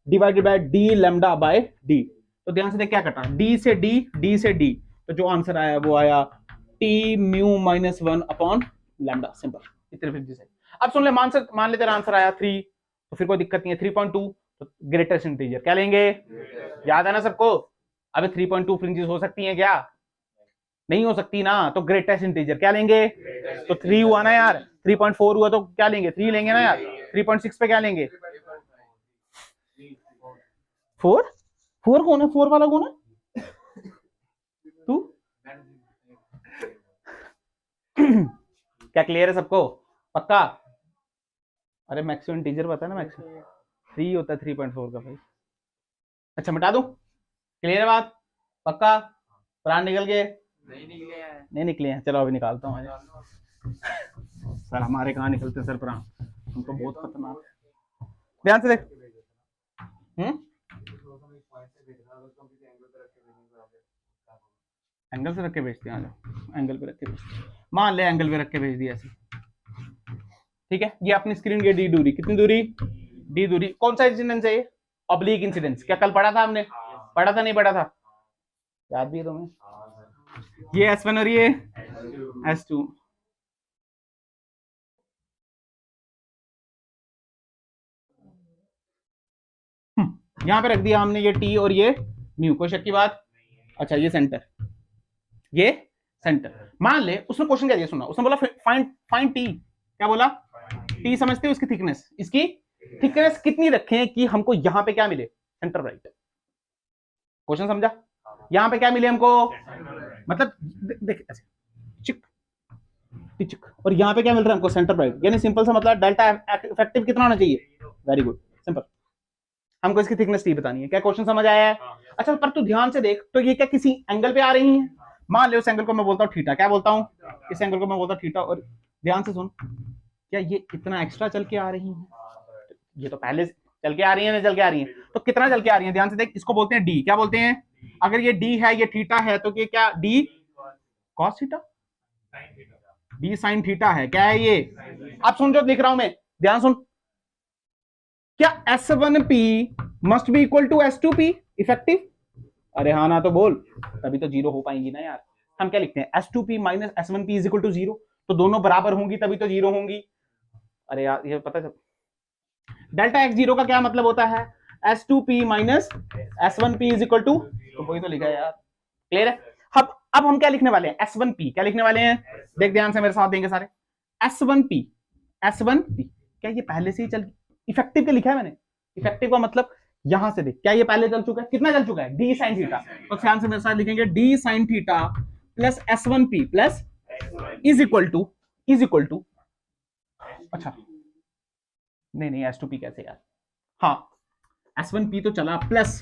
divided by D lambda by D. तो ध्यान से देख क्या कटा, डी से डी, तो जो आंसर आया वो आया T mu minus 1 upon lambda, simple. इतने फ्रिंजेस है। अब सुन ले, मान ले तेरा आंसर आया 3, तो फिर कोई दिक्कत नहीं है, 3.2 तो ग्रेटेस्ट इंटीजर क्या लेंगे, याद है ना सबको। अबे 3.2 फ्रिंजेस हो सकती हैं क्या, नहीं हो सकती ना, तो ग्रेटेस्ट इंटीजर क्या लेंगे, तो 3 हुआ ना यार, 3.4 हुआ तो क्या लेंगे, 3 लेंगे ना यार, 3.6 पे क्या लेंगे, 4 कौन है, 4 वाला कौन है तू क्या क्लियर है सबको, पक्का। अरे मैक्सिमम इंटीजर पता है ना, मैक्सिमम 3 होता है 3.4 का भाई। अच्छा मिटा दूं, क्लियर है बात, पक्का। प्राण निकल गए, नहीं निकले हैं, चलो अभी निकालता हूँ। सर हमारे कहाँ निकलते हैं सर प्राण, हमको बहुत खतरनाक। ध्यान से देख, एंगल से रख के भेजते हैं, एंगल पे रख के भेजते, मान ले एंगल पे रख के भेज दिया ऐसे, ठीक है। ये अपनी स्क्रीन की डी दूरी, कितनी दूरी, डी दूरी। कौन सा इंसिडेंस है ये, ऑब्लिक इंसिडेंस। क्या कल पढ़ा था हमने, पढ़ा था नहीं पढ़ा था, याद भी है तुम्हें। ये S1 और ये S2। यहां पे रख दिया हमने ये T और ये म्यू, कोई शक की बात। अच्छा ये सेंटर, ये सेंटर। मान ले उसने क्वेश्चन क्या दिया, सुना, उसने बोला फाइंड T, क्या बोला, T समझते हो, इसकी थिकनेस, इसकी थिकनेस कितनी रखें कि हमको यहां पे क्या मिले, सेंटर राइट। क्वेश्चन समझा, यहां पे क्या मिले हमको, मतलब देख ऐसे चिक टिचक, और यहां पे क्या मिल रहा है हमको, सेंटर राइट। यानी सिंपल सा मतलब डेल्टा इफेक्टिव कितना होना चाहिए, वेरी गुड, सिंपल। हमको इसकी थिकनेस T बतानी है, क्या क्वेश्चन समझ आया है। अच्छा पर तू ध्यान से देख, तो ये क्या किसी एंगल पे आ रही है, मान ले उस एंगल को मैं बोलता हूँ थीटा, क्या बोलता हूँ, इस एंगल को मैं बोलता हूँ थीटा। और ध्यान से सुन, क्या ये इतना एक्स्ट्रा चल के आ रही है, ये तो पहले चल के आ रही है ना, चल के आ रही है, तो कितना चल के आ रही है, ध्यान से देख, इसको बोलते हैं डी, क्या बोलते हैं, अगर ये डी है ये थीटा है तो ये क्या D cos theta, D sine theta है, क्या है ये। अब सुन जो लिख रहा हूं मैं, ध्यान सुन, क्या S1P must be equal to S2P effective, अरे हाँ ना तो बोल, तभी तो जीरो हो पाएंगी ना यार। हम क्या लिखते हैं, S2P minus S1P is equal to 0, तो दोनों बराबर होंगी तभी तो 0 होंगी। अरे यार ये पता है, डेल्टा x0 का क्या मतलब होता है, S2P minus S1P is equal to, तो वही तो लिखा है यार, क्लियर है। अब हम क्या लिखने वाले हैं, S1P, क्या लिखने वाले हैं, देख ध्यान से मेरे साथ देंगे सारे। S1P क्या ये पहले से ही चल, इफेक्टिव के लिखा है मैंने, इफेक्टिव का मतलब यहां से देख, क्या ये पहले चल चुका है, कितना चल चुका है, डी साइन थीटा, तो ध्यान से मेरे साथ लिखेंगे D sine theta plus S1P plus is equal to, अच्छा नहीं S2P कैसे यार, हाँ S1P तो चला प्लस,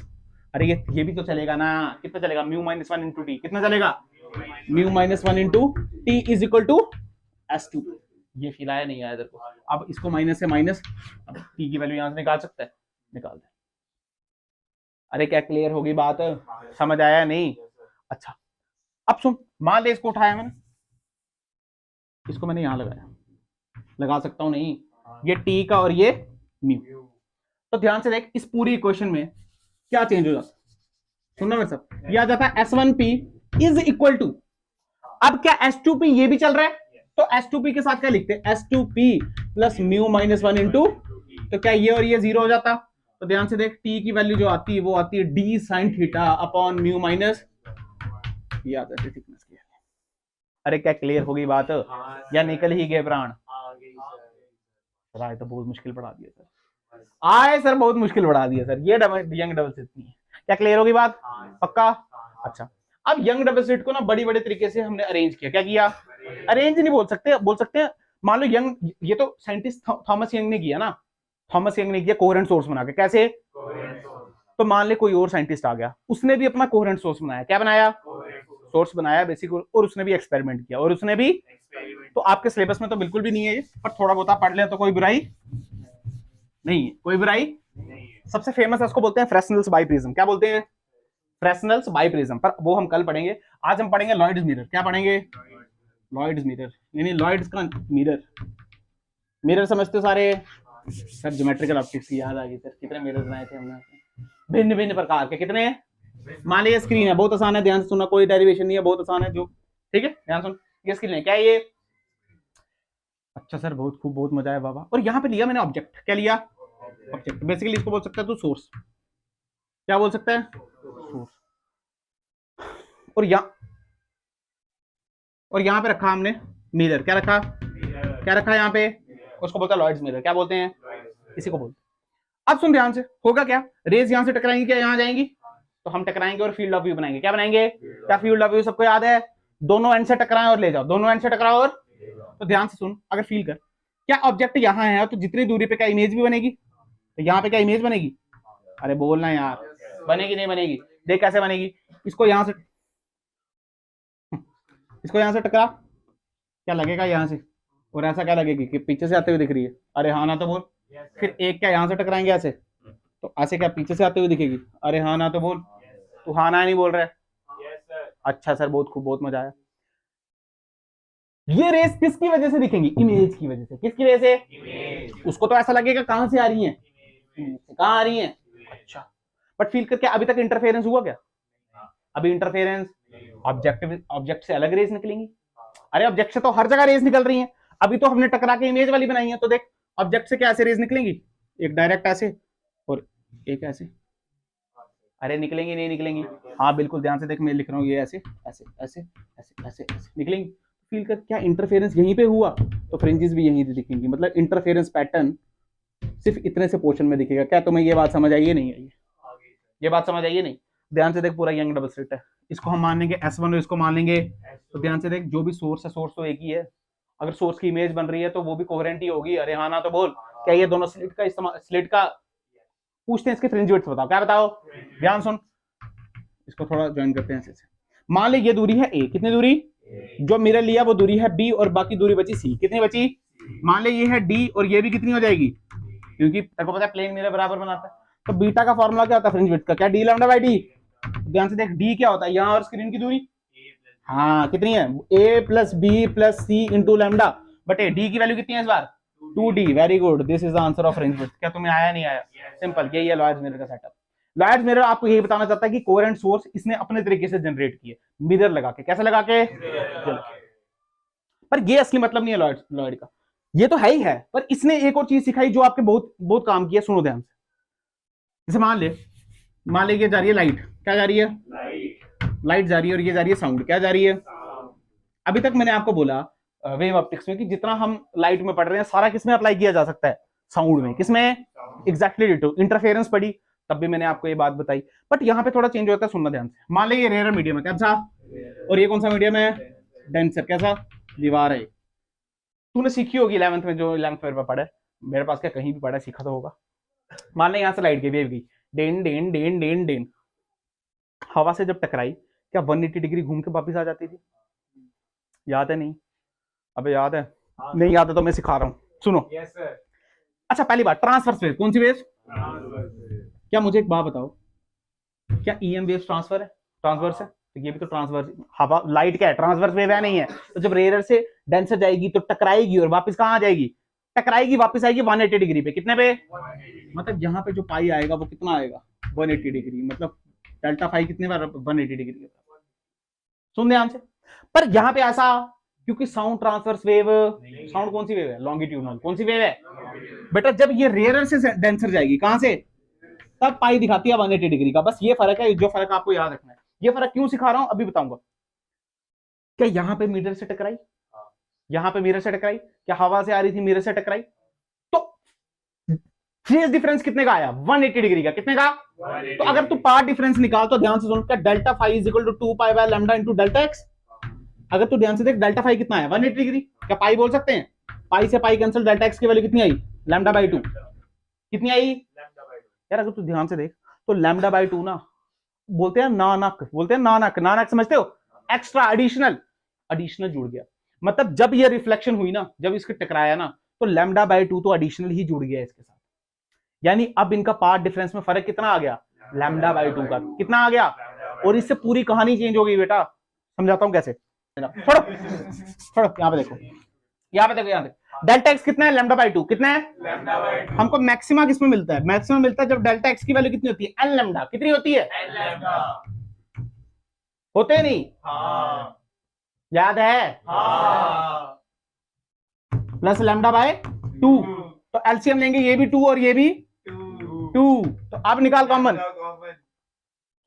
अरे ये भी तो चलेगा ना, कितना चलेगा, म्यू माइनस 1 इंटू टी, कितना चलेगा, mu minus 1 into T is equal to S2। ये फील आया नहीं आया इधर को, अब इसको माइनस से माइनस, अब टी की वैल्यू यहां से निकाल सकता है, निकाल दे। अरे क्या क्लियर होगी बात, समझ आया नहीं। अच्छा अब सुन, मान ले इसको उठाया मैंने, इसको मैंने यहां लगाया, लगा सकता हूं नहीं, ये टी का और ये म्यू, तो ध्यान से देख इस पूरी इक्वेशन में क्या चेंज हो जाता है, सुनना मेरे साथ, ये आ जाता है S1P इज इक्वल टू, अब क्या S2P ये भी चल रहा है, तो S2P के साथ क्या लिखते हैं, S2P plus mu minus 1 into, तो क्या ये और ये 0 हो जाता, तो ध्यान से देख T की वैल्यू जो आती है वो आती है D sine theta upon mu minus, ये आ जाती है थिकनेस की। अरे क्या क्लियर होगी बात, या निकल ही गए प्राण, तो बहुत मुश्किल पढ़ा दिया सर, आए सर बहुत मुश्किल बढ़ा दिया सर, ये यंग डबल सेट नहीं है, क्या क्लियर होगी बात, पक्का। अच्छा अब यंग डबल सेट को ना बड़ी बड़े तरीके से हमने अरेंज किया, क्या किया, अरेंज नहीं बोल सकते हैं, मान लो यंग, ये तो साइंटिस्ट थॉमस यंग ने किया ना, थॉमस यंग ने किया कोहेरेंट सोर्स बना के, कैसे, तो मान ले कोई और साइंटिस्ट आ गया, उसने भी अपना कोहेरेंट सोर्स बनाया, क्या बनाया, सोर्स बनाया बेसिक, और उसने भी एक्सपेरिमेंट किया, और उसने भी, तो आपके सिलेबस में तो बिल्कुल भी नहीं है ये, पर थोड़ा बहुत आप पढ़ ले तो कोई बुराई नहीं है, कोई बुराई। सबसे फेमस है, उसको बोलते हैं फ्रेस्नेल्स बाइप्रिज्म। क्या बोलते हैं? फ्रेस्नेल्स बाइप्रिज्म, पर वो हम कल पढ़ेंगे। आज हम पढ़ेंगे लॉयड्स मिरर। क्या पढ़ेंगे? लॉयड्स मिरर, यानी लॉयड्स का मिरर। मिरर समझते हो सारे? सर ज्योमेट्रिकल ऑप्टिक्स की याद आ गई सर, कितने मिरर बनाए थे हमने, भिन्न भिन्न प्रकार के। कितने? मान लीजिए स्क्रीन है, बहुत आसान है, ध्यान से सुनना, कोई डेरिवेशन नहीं है, बहुत आसान है जो, ठीक है, ध्यान सुन। ये स्क्रीन है, क्या है ये? अच्छा सर, बहुत खूब, बहुत मजा आया बाबा। और यहाँ पे लिया मैंने ऑब्जेक्ट। क्या लिया? ऑब्जेक्ट। बेसिकली इसको बोल सकता है तू सोर्स। क्या बोल सकता है? सोर्स। और यहाँ पे रखा हमने मिरर। क्या रखा? क्या रखा यहाँ पे? उसको बोलता है लॉयड्स मिरर। क्या बोलते हैं? इसी को बोलते हैं। अब सुन ध्यान से, होगा क्या? रेज यहाँ से टकराएंगी, क्या यहाँ जाएंगी? तो हम टकराएंगे और फील्ड ऑफ व्यू बनाएंगे। क्या बनाएंगे? क्या फील्ड ऑफ व्यू सबको याद है? दोनों एंड से टकराएं और ले जाओ, दोनों एंड से टकराओ। और तो ध्यान से सुन, अगर फील कर, क्या ऑब्जेक्ट यहाँ है तो जितनी दूरी पे क्या इमेज भी बनेगी? तो यहाँ पे क्या इमेज बनेगी? अरे बोलना यार, बनेगी नहीं बनेगी? देख कैसे बनेगी। इसको यहाँ से टकरा, क्या लगेगा यहाँ से? और ऐसा क्या लगेगी कि पीछे से आते हुए दिख रही है? अरे हाँ ना तो बोल। फिर एक क्या यहाँ से टकराएंगे ऐसे, तो ऐसे क्या पीछे से आते हुए दिखेगी? अरे हाँ ना तो बोल। तू हाँ ना नहीं बोल रहा है। अच्छा सर, बहुत खूब, बहुत मजा आया। ये रेस किसकी वजह से दिखेंगी? इमेज की वजह से। किसकी वजह से? उसको तो ऐसा लगेगा कहां से आ रही है, कहां आ रही है। अच्छा, बट फील करके अभी तक इंटरफेरेंस हुआ क्या? अभी इंटरफेरेंस, ऑब्जेक्ट से अलग रेस निकलेंगी। अरे ऑब्जेक्ट से तो हर जगह रेस निकल रही है। अभी तो हमने टकरा के इमेज वाली बनाई है, तो देख ऑब्जेक्ट से क्या ऐसे रेस निकलेंगी? एक डायरेक्ट ऐसे और एक ऐसे। अरे निकलेंगी नहीं निकलेंगी? हाँ बिल्कुल, ध्यान से देख, मैं लिख रहा हूँ ये ऐसे ऐसे ऐसे ऐसे ऐसे ऐसे निकलेंगी। फील कर, क्या इंटरफेरेंस यहीं पे हुआ तो फ्रिंजेस भी यहीं से दिखेंगी। मतलब इंटरफेरेंस पैटर्न सिर्फ इतने से पोर्शन में दिखेगा। क्या तुम्हें ये बात समझ आई है? नहीं आई? ये बात समझ आई है? नहीं? ध्यान से देख, पूरा यंग डबल स्लिट है, इसको हम मान लेंगे S1 और इसको मान लेंगे। तो ध्यान से देख, जो भी सोर्स है, सोर्स तो एक ही है। अगर सोर्स की इमेज बन रही है तो वो भी कोहेरेंट ही होगी। अरे हाँ ना तो बोल। क्या ये दोनों स्लिट का इस्तेमाल, स्लिट का पूछते हैं इसके फ्रिंज विड्थ बताओ। क्या बताओ? ध्यान सुन, इसको थोड़ा ज्वाइन करते हैं ऐसे। मान ले ये दूरी है A, कितनी दूरी? जो मिरर लिया वो दूरी है B, और बाकी दूरी बची C। कितनी बची? मान ले ये है D और ये भी कितनी हो जाएगी? क्योंकि तेरे को पता है प्लेन मिरर बराबर बनाता है, तो बीटा का फॉर्मूला क्या होता है फ्रिंज विड्थ का? क्या? D lambda by D। ध्यान से देख, D क्या होता है यहाँ और स्क्रीन की दूरी? हाँ कितनी है? A plus B plus C into lambda बटे D की वैल्यू कितनी है इस बार? 2D। Very good, this is the answer of fringe width. क्या तुम्हें आया नहीं आया? सिंपल, यही है लॉयड्स मिरर का सेटअप। लॉयड्स मिरर आपको यही बताना चाहता है कि कोहेरेंट सोर्स इसने अपने तरीके से जनरेट किए, मिरर लगा के। कैसे लगा के? पर ये असली मतलब नहीं है लॉयड का, ये तो है ही है, पर इसने एक और चीज सिखाई जो आपके बहुत बहुत काम की है। सुनो ध्यान से। जैसे मान ले ये जा रही है लाइट। क्या जा रही है? लाइट जा रही है, और ये जा रही है साउंड। क्या जा रही है? अभी तक मैंने आपको बोला वेव ऑप्टिक्स में कि जितना हम लाइट में पढ़ रहे हैं सारा किसमें अप्लाई किया जा सकता है? साउंड में। किसमें? Exactly ditto. इंटरफेरेंस पढ़ी तब भी मैंने आपको ये बात बताई, बट यहाँ पे थोड़ा चेंज होता है, सुनना ध्यान से। मान ले ये रेयर मीडियम है, कैसा? और ये कौन सा मीडियम है? डेंसर। कैसा? दीवार है। तूने सीखी होगी 11th में, जो 11th में पढ़ा है, मेरे पास क्या कहीं भी पढ़ा, सीखा तो होगा। मान ले यहाँ से लाइट की वेव गई, डेन डेन डेन डेन डेन, हवा से जब टकराई, क्या 180 डिग्री घूम के वापिस आ जाती थी? याद है? नहीं? अबे याद है? नहीं याद है तो मैं सिखा रहा हूँ, सुनो। अच्छा, पहली बात, ट्रांसवर्स वेव। कौन सी वेव? क्या मुझे एक बात बताओ, क्या EM वेव ट्रांसफर है? ट्रांसवर्स है? तो ये भी तो ट्रांसवर्स, हवा लाइट क्या है? ट्रांसवर्स वेव है नहीं है? तो जब रेयर से डेंसर जाएगी तो टकराएगी और वापस कहां आ जाएगी? टकराएगी, वापस आएगी 180 डिग्री पे। कितने पे? मतलब यहाँ पे जो पाई आएगा वो कितना आएगा? 180 डिग्री। मतलब डेल्टा फाई कितने बार? 180 डिग्री। सुन ध्यान से। पर यहाँ पे ऐसा, क्योंकि साउंड ट्रांसवर्स वेव, साउंड कौन सी वेव है? लॉन्गिट्यूडनल। कौन सी वेव है बेटा? जब ये रेयर से डेंसर जाएगी, कहां से? तब पाई दिखाती है 180 डिग्री का। बस ये फर्क है, जो फर्क आपको याद रखना है। ये फर्क क्यों सिखा रहा हूं अभी बताऊंगा। क्या यहाँ पे मिरर से टकराई, यहाँ पे मिरर से टकराई, क्या हवा से आ रही थी, मिरर से टकराई, तो फेज डिफरेंस कितने का आया? 180 डिग्री का। कितने का? तो अगर तू पार्ट डिफरेंस निकाल तो ध्यान से सुन, क्या delta phi is equal to 2 pi by lambda into delta X. अगर तू ध्यान से देख, डेल्टा फाई कितना है? 180 डिग्री। क्या पाई बोल सकते हैं? पाई से पाई कैंसिल, डेल्टा एक्स की वैल्यू कितनी आई? Lambda by 2। कितनी आई यार? अगर तू ध्यान से देख तो लैम्डा बाई 2 ना, बोलते हैं नानक, बोलते हैं नानक। नानक समझते हो? एक्स्ट्रा एडिशनल जुड़ गया। मतलब जब ये रिफ्लेक्शन हुई ना, जब इसके टकराया ना, तो लैम्डा बाय 2 तो एडिशनल ही जुड़ गया इसके साथ। यानी अब इनका पार्ट डिफरेंस में फर्क कितना आ गया, लैम्डा बाय 2 का कितना आ गया, और इससे पूरी कहानी चेंज हो गई बेटा। समझाता हूं कैसे, छोड़ो छोड़ो, यहाँ पे देखो, यहाँ पे देखो, यहाँ पे डेल्टा एक्स कितना है, लैम्डा बाय 2 कितना है, लैम्डा बाय 2। हमको मैक्सिमा किसमें मिलता है, मैक्सिमम मिलता है जब डेल्टा एक्स की वैल्यू कितनी होती है, एन लैम्डा। कितनी होती है, एन लैम्डा। होते नहीं, हाँ याद है, हाँ। प्लस लैम्डा बाय 2, तो एलसीएम लेंगे, ये भी 2 और ये भी 2, तो अब निकाल कॉमन,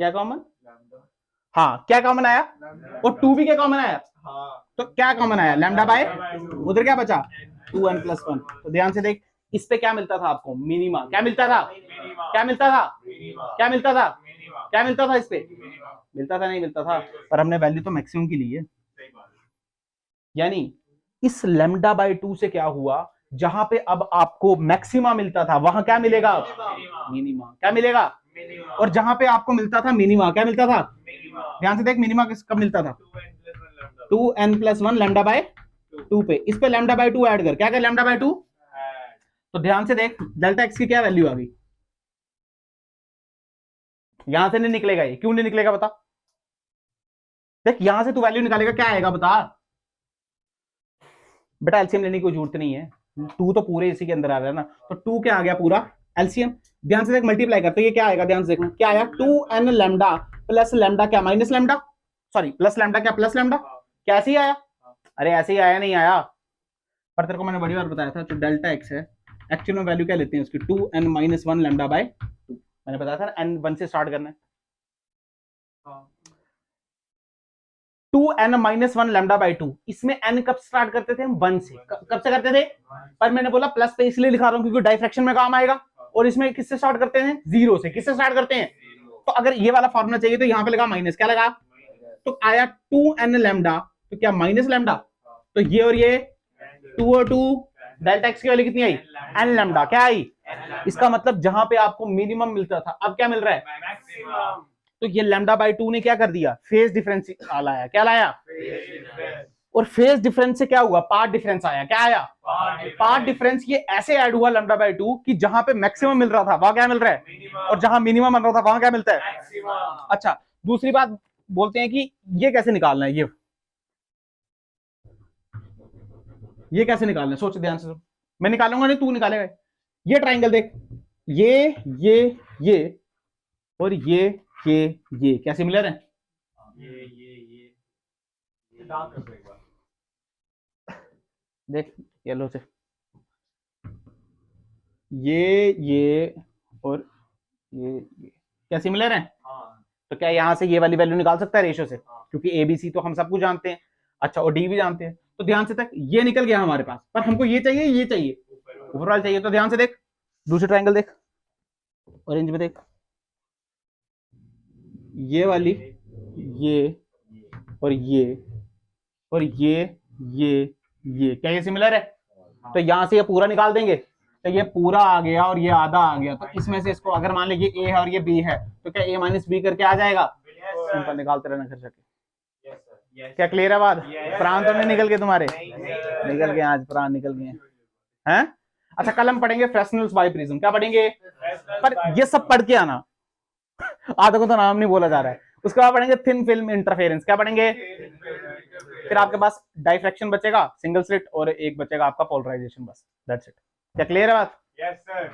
क्या कॉमन, हाँ क्या कॉमन आया, और 2 भी क्या कॉमन आया, तो क्या कॉमन आया, लैम्डा बाय, उधर क्या बचा 2n+1। तो ध्यान से देख, इस पे क्या मिलता था आपको, मिनिमा। क्या मिलता था, क्या मिलता था, क्या मिलता था, क्या मिलता था, इस पे मिलता था, नहीं मिलता था, पर हमने वैल्यू तो मैक्सिमम की ली है। यानी इस लैम्डा बाय 2 से क्या हुआ, जहां पे अब आपको मैक्सिमा मिलता था वहां क्या मिलेगा, मिनिमा। क्या मिलेगा, और जहां पे आपको मिलता था मिनिमा, क्या मिलता था, ध्यान से देख, मिनिमा कब मिलता था, 2n+1 लैम्डा बाय 2 पे, इस पे लैम्डा बाय 2 ऐड कर, क्या कर लैम्डा बाय 2, तो ध्यान से देख डेल्टा एक्स की क्या वैल्यू आ गई, यहां से नहीं निकलेगा, ये क्यों नहीं निकलेगा बता, देख यहां से तू वैल्यू निकालेगा, क्या आएगा बता बेटा, एलसीएम लेने की कोई जरूरत नहीं है, 2 तो पूरे इसी के अंदर आ रहा है ना, तो 2 क्या आ गया पूरा एलसीएम। ध्यान से देख, मल्टीप्लाई करते तो ये क्या आएगा, ध्यान से देखना क्या आया, 2n लैम्डा प्लस लैम्डा क्या minus lambda, sorry plus lambda क्या प्लस लैम्डा, क्या ऐसे ही आया, अरे ऐसे ही आया, नहीं आया, पर तेरे को मैंने बड़ी बार बताया था, जो डेल्टा एक्स है एक्चुअल में वैल्यू क्या लेते हैं उसकी, 2n-1 लैम्डा बाय 2, मैंने बताया था ना, n 1 से स्टार्ट करना है, 2n-1 लैम्डा बाय 2, इसमें n कब स्टार्ट करते थे हम, 1 से, कब से करते थे, पर मैंने बोला प्लस पे इसलिए लिखा रहा हूं क्योंकि डाइफ्रैक्शन में काम आएगा, और इसमें किससे स्टार्ट करते हैं, 0 से, किससे स्टार्ट करते हैं, तो अगर ये वाला फॉर्मूला चाहिए तो यहां पे लगा माइनस, क्या लगा, तो आया 2n लैम्डा, तो क्या माइनस लैम्डा, तो ये और ये 2 और 2, डेल्टा एक्स की वैल्यू कितनी आई, n लैम्डा, क्या आई, इसका मतलब जहां पे आपको मिनिमम मिलता था अब क्या मिल रहा है, मैक्सिमम। तो ये लैम्डा बाय 2 ने क्या कर दिया, फेज डिफरेंस लाया, क्या लाया, और फेज डिफरेंस से क्या हुआ, पार्ट डिफरेंस आया, क्या आया, पार्ट डिफरेंस, ये ऐसे ऐड हुआ लैम्डा बाय 2 कि जहां पे मैक्सिमम मिल रहा था वहां क्या मिल रहा है, और जहां मिनिमम मिल रहा था वहां क्या मिलता है। अच्छा दूसरी बात बोलते हैं कि ये कैसे निकालना है, ये कैसे निकालना है, सोच ध्यान से, मैं निकालूंगा नहीं तू निकालेगा, ये ट्राइंगल देख, ये और ये क्या सिमिलर है, ये डार्क कर दो एक बार। देख येलो से, ये और ये क्या सिमिलर है, तो क्या यहां से ये वाली वैल्यू निकाल सकता है रेशियो से, क्योंकि एबीसी तो हम सब कुछ जानते हैं, अच्छा और डी भी जानते हैं, तो ध्यान से तक ये निकल गया हमारे पास, पर हमको ये चाहिए ओवरऑल चाहिए, तो ध्यान से देख दूसरी ट्राइंगल देख, ऑरेंज में देख, ये वाली, ये और ये क्या ये सिमिलर है, तो यहां से ये पूरा निकाल देंगे, तो ये पूरा आ गया और ये आधा आ गया, तो इसमें से इसको अगर मान लीजिए ए है और ये बी है, तो क्या ए माइनस बी करके आ जाएगा, सिंपल निकालते रहना घर जाके। क्या क्लियर है बात, प्राण तो नहीं निकल गए तुम्हारे, निकल गए आज प्राण निकल गए हैं। अच्छा कल हम पढ़ेंगे फ्रेस्नेल्स बाइप्रिज्म, क्या पढ़ेंगे, पर ये सब पढ़ के आना, आधा को तो नाम नहीं बोला जा रहा है, उसके बाद पढ़ेंगे थिन फिल्म इंटरफेरेंस, क्या पढ़ेंगे, फिर आपके पास डाइफ्रैक्शन बचेगा सिंगल स्लिट और एक बचेगा आपका पोलराइजेशन, बस दैट्स इट। क्या क्लियर है बात, यस सर।